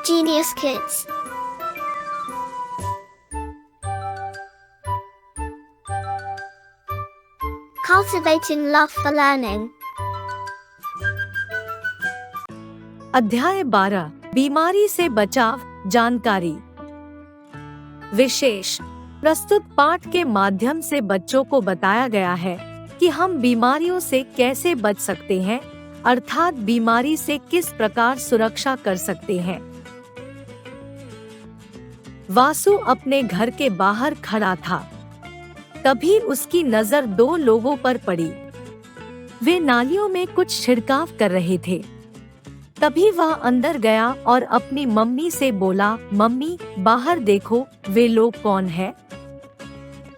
Genius Kids. Cultivating love for learning. अध्याय 12 बीमारी से बचाव जानकारी। विशेष प्रस्तुत पाठ के माध्यम से बच्चों को बताया गया है कि हम बीमारियों से कैसे बच सकते हैं, अर्थात बीमारी से किस प्रकार सुरक्षा कर सकते हैं। वासु अपने घर के बाहर खड़ा था। तभी उसकी नजर दो लोगों पर पड़ी। वे नालियों में कुछ छिड़काव कर रहे थे। तभी वह अंदर गया और अपनी मम्मी से बोला, मम्मी बाहर देखो, वे लोग कौन हैं?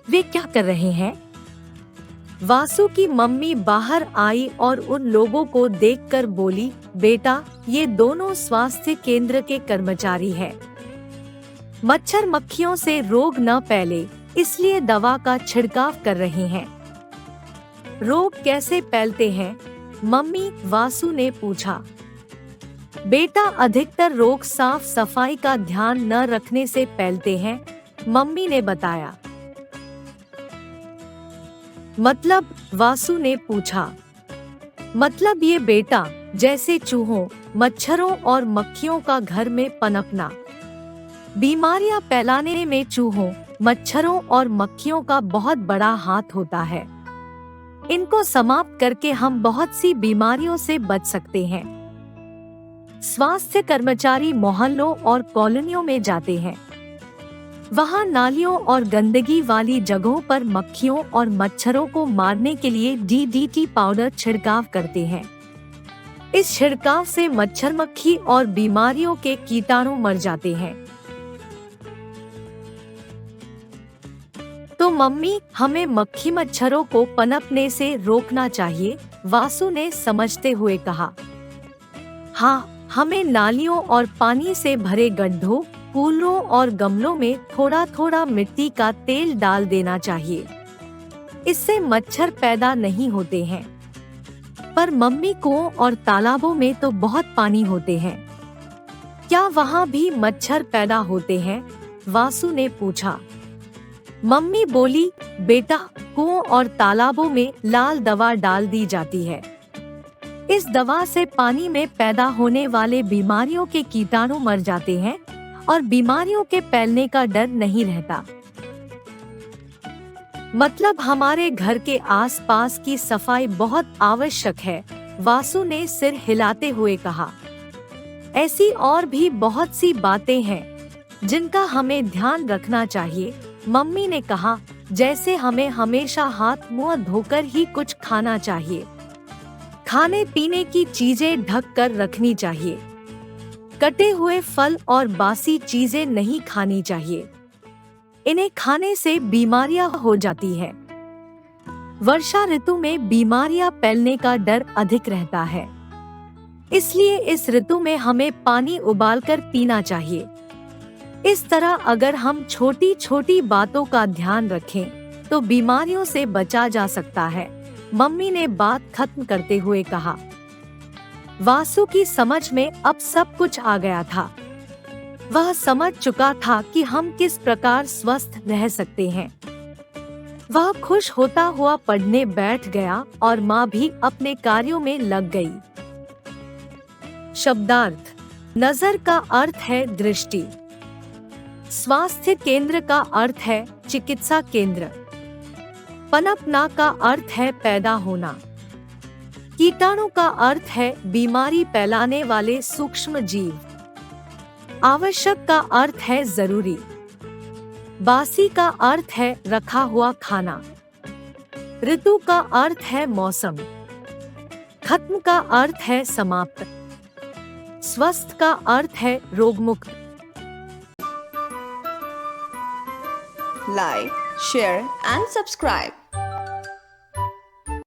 वे क्या कर रहे हैं? वासु की मम्मी बाहर आई और उन लोगों को देखकर बोली, बेटा ये दोनों स्वास्थ्य केंद्र के कर्मचारी हैं। मच्छर मक्खियों से रोग न फैले इसलिए दवा का छिड़काव कर रहे हैं। रोग कैसे फैलते हैं? मम्मी वासु ने पूछा। बेटा अधिकतर रोग साफ सफाई का ध्यान न रखने से फैलते हैं, मम्मी ने बताया। मतलब? वासु ने पूछा। मतलब ये बेटा, जैसे चूहों, मच्छरों और मक्खियों का घर में पनपना। बीमारियां फैलाने में चूहों, मच्छरों और मक्खियों का बहुत बड़ा हाथ होता है। इनको समाप्त करके हम बहुत सी बीमारियों से बच सकते हैं। स्वास्थ्य कर्मचारी मोहल्लों और कॉलोनियों में जाते हैं। वहां नालियों और गंदगी वाली जगहों पर मक्खियों और मच्छरों को मारने के लिए DDT पाउडर छिड़काव करते हैं। इस छिड़काव से मच्छर मक्खी और बीमारियों के कीटाणु मर जाते हैं। तो मम्मी, हमें मक्खी मच्छरों को पनपने से रोकना चाहिए, वासु ने समझते हुए कहा। हाँ, हमें नालियों और पानी से भरे गड्ढों, कूलरों और गमलों में थोड़ा थोड़ा मिट्टी का तेल डाल देना चाहिए। इससे मच्छर पैदा नहीं होते हैं। पर मम्मी, कुओं और तालाबों में तो बहुत पानी होते हैं, क्या वहाँ भी मच्छर पैदा होते हैं? वासु ने पूछा। मम्मी बोली, बेटा कुओं और तालाबों में लाल दवा डाल दी जाती है। इस दवा से पानी में पैदा होने वाले बीमारियों के कीटाणु मर जाते हैं और बीमारियों के फैलने का डर नहीं रहता। मतलब हमारे घर के आसपास की सफाई बहुत आवश्यक है, वासु ने सिर हिलाते हुए कहा। ऐसी और भी बहुत सी बातें हैं जिनका हमें ध्यान रखना चाहिए, मम्मी ने कहा, जैसे हमें हमेशा हाथ मुंह धोकर ही कुछ खाना चाहिए। खाने पीने की चीजें ढक कर रखनी चाहिए। कटे हुए फल और बासी चीजें नहीं खानी चाहिए। इन्हें खाने से बीमारियां हो जाती है। वर्षा ऋतु में बीमारियां फैलने का डर अधिक रहता है। इसलिए इस ऋतु में हमें पानी उबालकर पीना चाहिए। इस तरह अगर हम छोटी छोटी बातों का ध्यान रखें तो बीमारियों से बचा जा सकता है, मम्मी ने बात खत्म करते हुए कहा। वासु की समझ में अब सब कुछ आ गया था। वह समझ चुका था कि हम किस प्रकार स्वस्थ रह सकते हैं। वह खुश होता हुआ पढ़ने बैठ गया और माँ भी अपने कार्यों में लग गई। शब्दार्थ। नजर का अर्थ है दृष्टि। स्वास्थ्य केंद्र का अर्थ है चिकित्सा केंद्र। पनपना का अर्थ है पैदा होना। कीटाणु का अर्थ है बीमारी फैलाने वाले सूक्ष्म जीव। आवश्यक का अर्थ है जरूरी। बासी का अर्थ है रखा हुआ खाना। ऋतु का अर्थ है मौसम। खत्म का अर्थ है समाप्त। स्वस्थ का अर्थ है रोगमुक्त। Like, share and subscribe.